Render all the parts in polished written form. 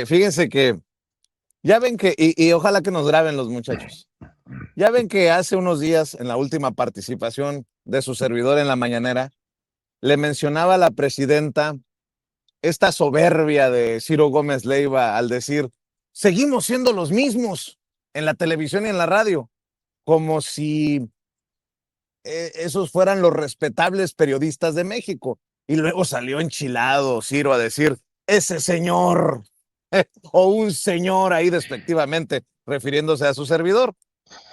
Fíjense que ya ven que, y ojalá que nos graben los muchachos, ya ven que hace unos días en la última participación de su servidor en la mañanera, le mencionaba a la presidenta esta soberbia de Ciro Gómez Leiva al decir, seguimos siendo los mismos en la televisión y en la radio, como si esos fueran los respetables periodistas de México. Y luego salió enchilado Ciro a decir, ese señor, o un señor ahí despectivamente, refiriéndose a su servidor.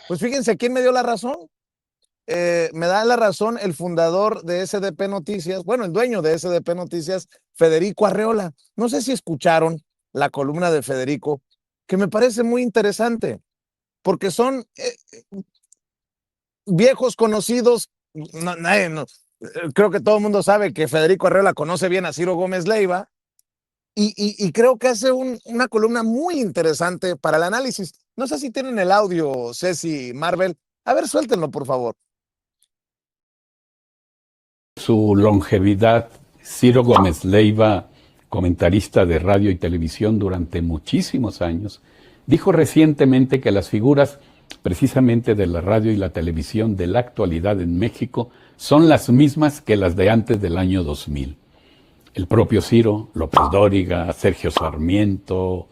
Pues fíjense, ¿quién me dio la razón? Me da la razón el fundador de SDP Noticias, bueno, el dueño de SDP Noticias, Federico Arreola. No sé si escucharon la columna de Federico, que me parece muy interesante, porque son viejos conocidos. Creo que todo el mundo sabe que Federico Arreola conoce bien a Ciro Gómez Leiva, y creo que hace una columna muy interesante para el análisis. No sé si tienen el audio, Ceci, Marvel. A ver, suéltenlo, por favor. Su longevidad, Ciro Gómez Leiva, comentarista de radio y televisión durante muchísimos años, dijo recientemente que las figuras precisamente de la radio y la televisión de la actualidad en México son las mismas que las de antes del año 2000. El propio Ciro, López Dóriga, Sergio Sarmiento,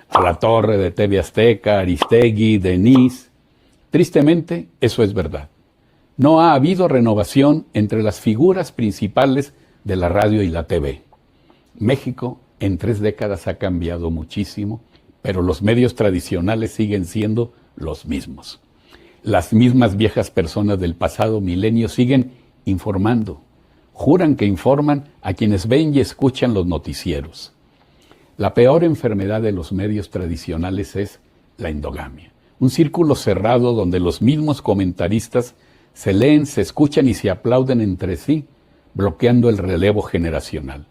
Alatorre de TV Azteca, Aristegui, Denise. Tristemente, eso es verdad. No ha habido renovación entre las figuras principales de la radio y la TV. México en 3 décadas ha cambiado muchísimo, pero los medios tradicionales siguen siendo los mismos. Las mismas viejas personas del pasado milenio siguen informando. Juran que informan a quienes ven y escuchan los noticieros. La peor enfermedad de los medios tradicionales es la endogamia. Un círculo cerrado donde los mismos comentaristas se leen, se escuchan y se aplauden entre sí, bloqueando el relevo generacional.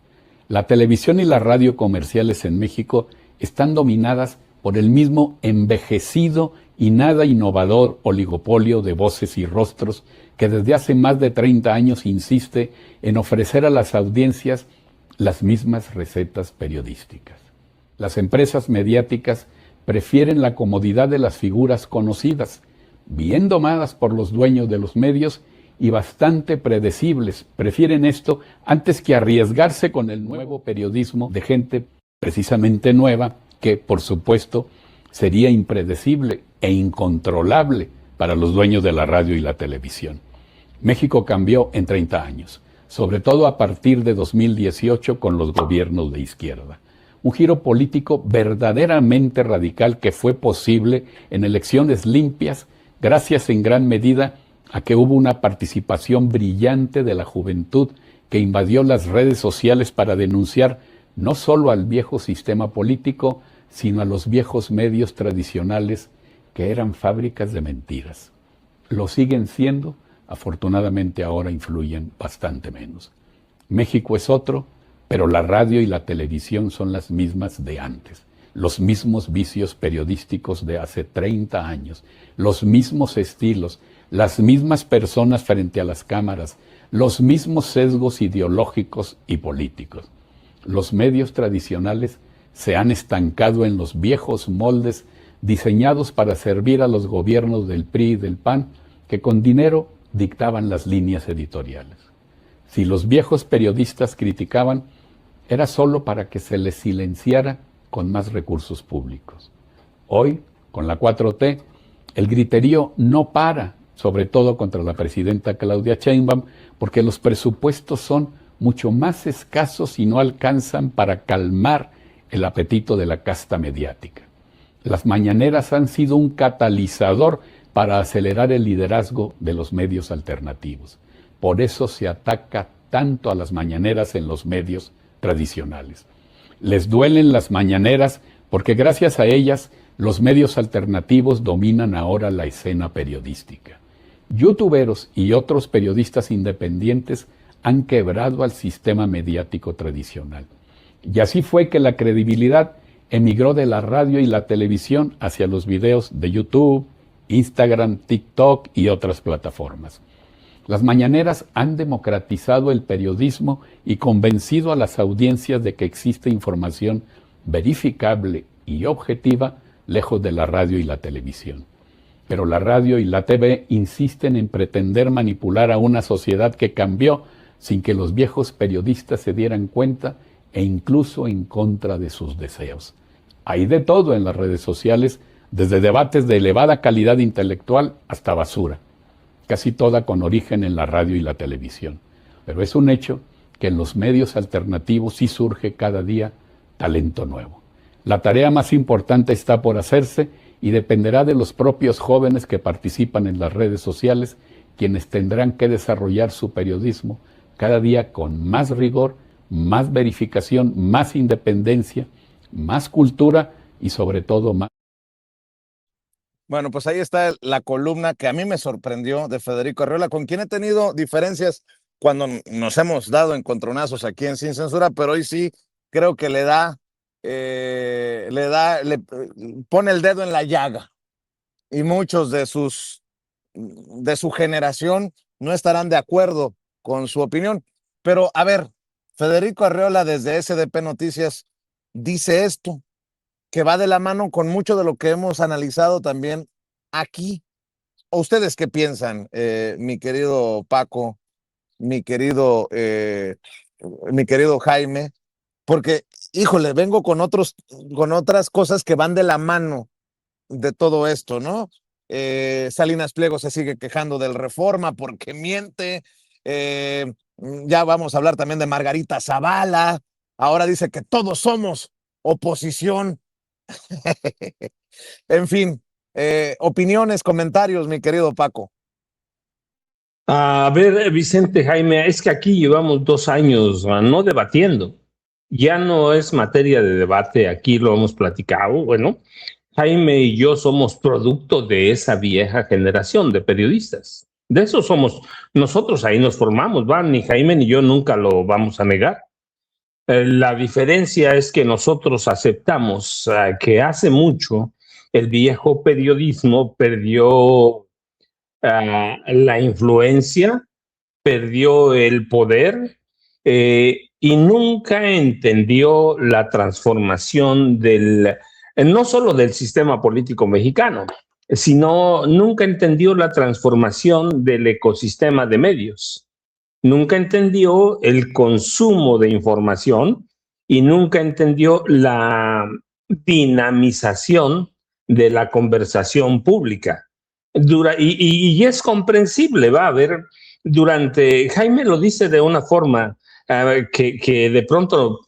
La televisión y la radio comerciales en México están dominadas por el mismo envejecido y nada innovador oligopolio de voces y rostros que desde hace más de 30 años insiste en ofrecer a las audiencias las mismas recetas periodísticas. Las empresas mediáticas prefieren la comodidad de las figuras conocidas, bien domadas por los dueños de los medios y bastante predecibles. Prefieren esto antes que arriesgarse con el nuevo periodismo de gente precisamente nueva, que por supuesto sería impredecible e incontrolable para los dueños de la radio y la televisión. México cambió en 30 años, sobre todo a partir de 2018 con los gobiernos de izquierda. Un giro político verdaderamente radical que fue posible en elecciones limpias gracias en gran medida a que hubo una participación brillante de la juventud que invadió las redes sociales para denunciar no solo al viejo sistema político, sino a los viejos medios tradicionales que eran fábricas de mentiras. Lo siguen siendo, afortunadamente ahora influyen bastante menos. México es otro, pero la radio y la televisión son las mismas de antes. Los mismos vicios periodísticos de hace 30 años, los mismos estilos, las mismas personas frente a las cámaras, los mismos sesgos ideológicos y políticos. Los medios tradicionales se han estancado en los viejos moldes diseñados para servir a los gobiernos del PRI y del PAN, que con dinero dictaban las líneas editoriales. Si los viejos periodistas criticaban, era solo para que se les silenciara con más recursos públicos. Hoy, con la 4T, el griterío no para, sobre todo contra la presidenta Claudia Sheinbaum, porque los presupuestos son mucho más escasos y no alcanzan para calmar el apetito de la casta mediática. Las mañaneras han sido un catalizador para acelerar el liderazgo de los medios alternativos. Por eso se ataca tanto a las mañaneras en los medios tradicionales. Les duelen las mañaneras porque gracias a ellas los medios alternativos dominan ahora la escena periodística. Youtuberos y otros periodistas independientes han quebrado al sistema mediático tradicional. Y así fue que la credibilidad emigró de la radio y la televisión hacia los videos de YouTube, Instagram, TikTok y otras plataformas. Las mañaneras han democratizado el periodismo y convencido a las audiencias de que existe información verificable y objetiva, lejos de la radio y la televisión. Pero la radio y la TV insisten en pretender manipular a una sociedad que cambió sin que los viejos periodistas se dieran cuenta e incluso en contra de sus deseos. Hay de todo en las redes sociales, desde debates de elevada calidad intelectual hasta basura, casi toda con origen en la radio y la televisión. Pero es un hecho que en los medios alternativos sí surge cada día talento nuevo. La tarea más importante está por hacerse y dependerá de los propios jóvenes que participan en las redes sociales, quienes tendrán que desarrollar su periodismo cada día con más rigor, más verificación, más independencia, más cultura y sobre todo más... Bueno, pues ahí está la columna que a mí me sorprendió de Federico Arriola, con quien he tenido diferencias cuando nos hemos dado encontronazos aquí en Sin Censura, pero hoy sí creo que le pone el dedo en la llaga, y muchos de su generación no estarán de acuerdo con su opinión. Pero a ver, Federico Arriola desde SDP Noticias dice esto, que va de la mano con mucho de lo que hemos analizado también aquí. ¿Ustedes qué piensan, mi querido Paco, mi querido Jaime? Porque, híjole, vengo con otras cosas que van de la mano de todo esto, ¿no? Salinas Pliego se sigue quejando del Reforma porque miente. Ya vamos a hablar también de Margarita Zavala. Ahora dice que todos somos oposición. En fin, opiniones, comentarios, mi querido Paco. A ver, Vicente, Jaime, es que aquí llevamos 2 años no debatiendo. Ya no es materia de debate, aquí lo hemos platicado. Bueno, Jaime y yo somos producto de esa vieja generación de periodistas. De eso somos nosotros, ahí nos formamos, ¿va? Ni Jaime ni yo nunca lo vamos a negar. La diferencia es que nosotros aceptamos que hace mucho el viejo periodismo perdió la influencia, perdió el poder y nunca entendió la transformación no solo del sistema político mexicano, sino nunca entendió la transformación del ecosistema de medios. Nunca entendió el consumo de información y nunca entendió la dinamización de la conversación pública. Y es comprensible, va a haber, Jaime lo dice de una forma que de pronto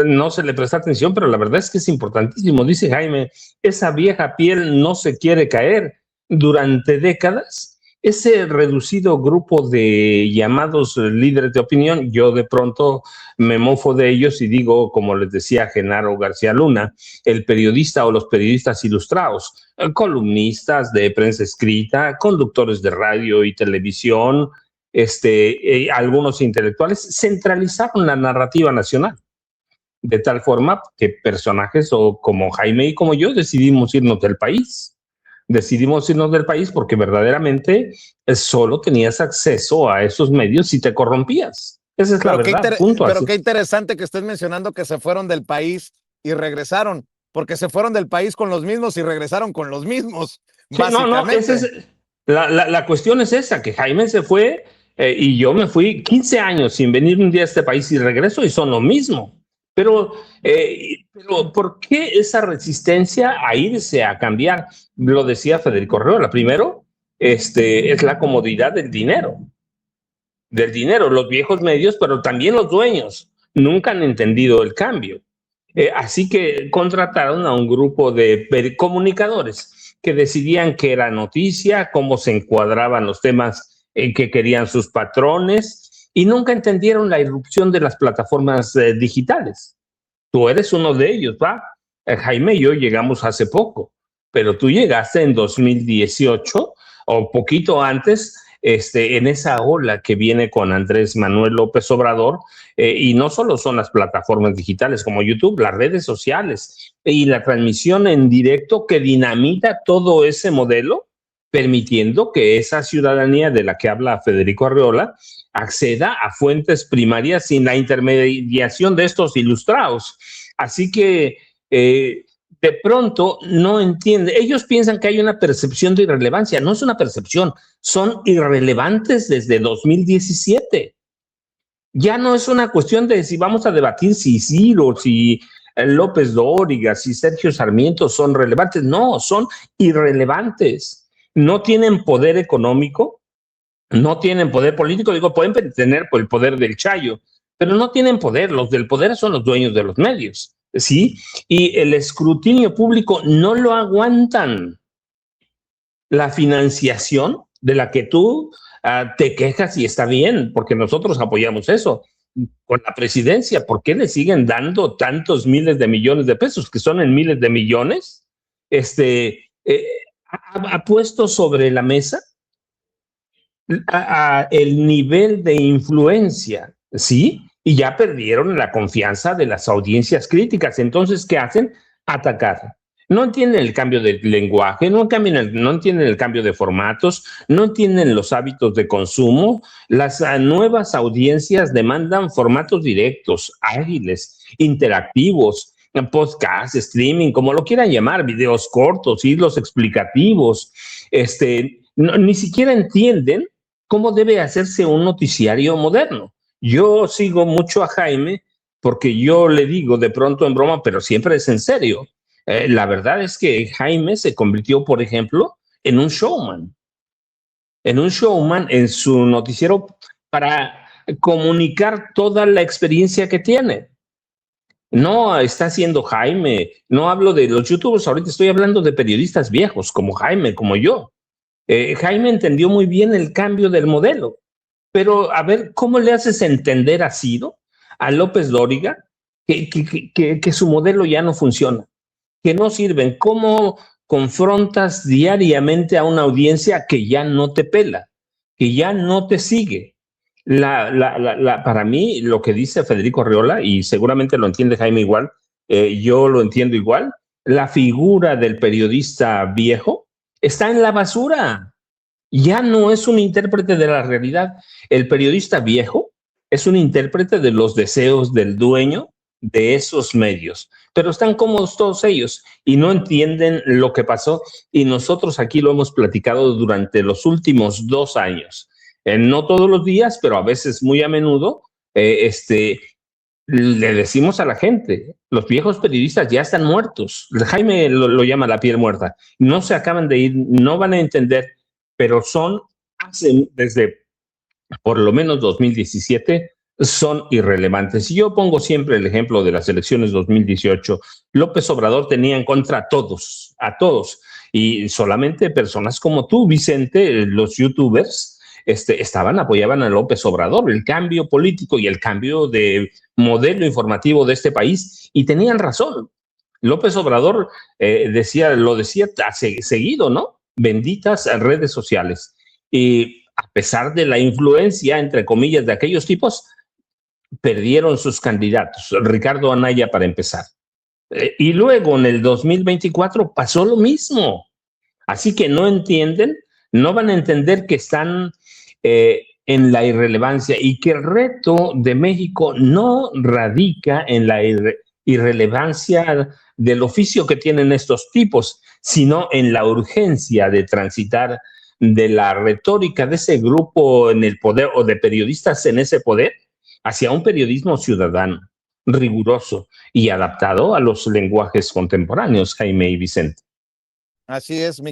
no se le presta atención, pero la verdad es que es importantísimo. Dice Jaime, esa vieja piel no se quiere caer. Durante décadas, ese reducido grupo de llamados líderes de opinión, yo de pronto me mofo de ellos y digo, como les decía Genaro García Luna, el periodista o los periodistas ilustrados, columnistas de prensa escrita, conductores de radio y televisión, algunos intelectuales, centralizaron la narrativa nacional. De tal forma que personajes como Jaime y como yo decidimos irnos del país. Decidimos irnos del país porque verdaderamente solo tenías acceso a esos medios si te corrompías. Esa es la verdad. Pero qué interesante que estés mencionando que se fueron del país y regresaron, porque se fueron del país con los mismos y regresaron con los mismos. Sí, básicamente. La cuestión es esa, que Jaime se fue y yo me fui 15 años sin venir un día a este país y regreso y son lo mismo. Pero ¿por qué esa resistencia a irse a cambiar? Lo decía Federico Arriola. Primero, es la comodidad del dinero. Los viejos medios, pero también los dueños, nunca han entendido el cambio. Así que contrataron a un grupo de comunicadores que decidían qué era noticia, cómo se encuadraban los temas que querían sus patrones, y nunca entendieron la irrupción de las plataformas digitales. Tú eres uno de ellos, ¿va? Jaime y yo llegamos hace poco, pero tú llegaste en 2018 o poquito antes, en esa ola que viene con Andrés Manuel López Obrador, y no solo son las plataformas digitales como YouTube, las redes sociales y la transmisión en directo que dinamita todo ese modelo, permitiendo que esa ciudadanía de la que habla Federico Arriola acceda a fuentes primarias sin la intermediación de estos ilustrados. Así que de pronto no entienden. Ellos piensan que hay una percepción de irrelevancia. No es una percepción, son irrelevantes desde 2017. Ya no es una cuestión de si vamos a debatir si Ciro, si López Dóriga, si Sergio Sarmiento son relevantes. No, son irrelevantes. No tienen poder económico, no tienen poder político. Digo, pueden tener el poder del Chayo, pero no tienen poder. Los del poder son los dueños de los medios, ¿sí? Y el escrutinio público no lo aguantan. La financiación de la que tú te quejas y está bien, porque nosotros apoyamos eso. Con la presidencia, ¿por qué le siguen dando tantos miles de millones de pesos, que son en miles de millones? Ha puesto sobre la mesa el nivel de influencia, ¿sí? Y ya perdieron la confianza de las audiencias críticas. Entonces, ¿qué hacen? Atacar. No entienden el cambio de lenguaje, no entienden el cambio de formatos, no entienden los hábitos de consumo. Las nuevas audiencias demandan formatos directos, ágiles, interactivos, podcast, streaming, como lo quieran llamar, videos cortos, hilos explicativos. Ni siquiera entienden cómo debe hacerse un noticiario moderno. Yo sigo mucho a Jaime porque yo le digo de pronto en broma, pero siempre es en serio. La verdad es que Jaime se convirtió, por ejemplo, en un showman en su noticiero para comunicar toda la experiencia que tiene. No está haciendo Jaime, no hablo de los youtubers, ahorita estoy hablando de periodistas viejos como Jaime, como yo. Jaime entendió muy bien el cambio del modelo, pero a ver, ¿cómo le haces entender a Ciro, a López Dóriga, que su modelo ya no funciona? Que no sirven. ¿Cómo confrontas diariamente a una audiencia que ya no te pela, que ya no te sigue? Para mí, lo que dice Federico Arriola, y seguramente lo entiende Jaime igual, yo lo entiendo igual, la figura del periodista viejo está en la basura. Ya no es un intérprete de la realidad. El periodista viejo es un intérprete de los deseos del dueño de esos medios, pero están cómodos todos ellos y no entienden lo que pasó, y nosotros aquí lo hemos platicado durante los últimos 2 años, no todos los días, pero a veces muy a menudo. Le decimos a la gente, los viejos periodistas ya están muertos. Jaime lo llama la piel muerta, no se acaban de ir, no van a entender, pero desde por lo menos 2017 son irrelevantes. Y yo pongo siempre el ejemplo de las elecciones 2018. López Obrador tenía en contra a todos, y solamente personas como tú, Vicente, los youtubers, apoyaban a López Obrador, el cambio político y el cambio de modelo informativo de este país, y tenían razón. López Obrador lo decía seguido, ¿no? Benditas redes sociales. Y a pesar de la influencia, entre comillas, de aquellos tipos, perdieron sus candidatos. Ricardo Anaya, para empezar. Y luego, en el 2024, pasó lo mismo. Así que no entienden, no van a entender que están en la irrelevancia, y que el reto de México no radica en la irrelevancia del oficio que tienen estos tipos, sino en la urgencia de transitar de la retórica de ese grupo en el poder, o de periodistas en ese poder, hacia un periodismo ciudadano, riguroso y adaptado a los lenguajes contemporáneos, Jaime y Vicente. Así es, mi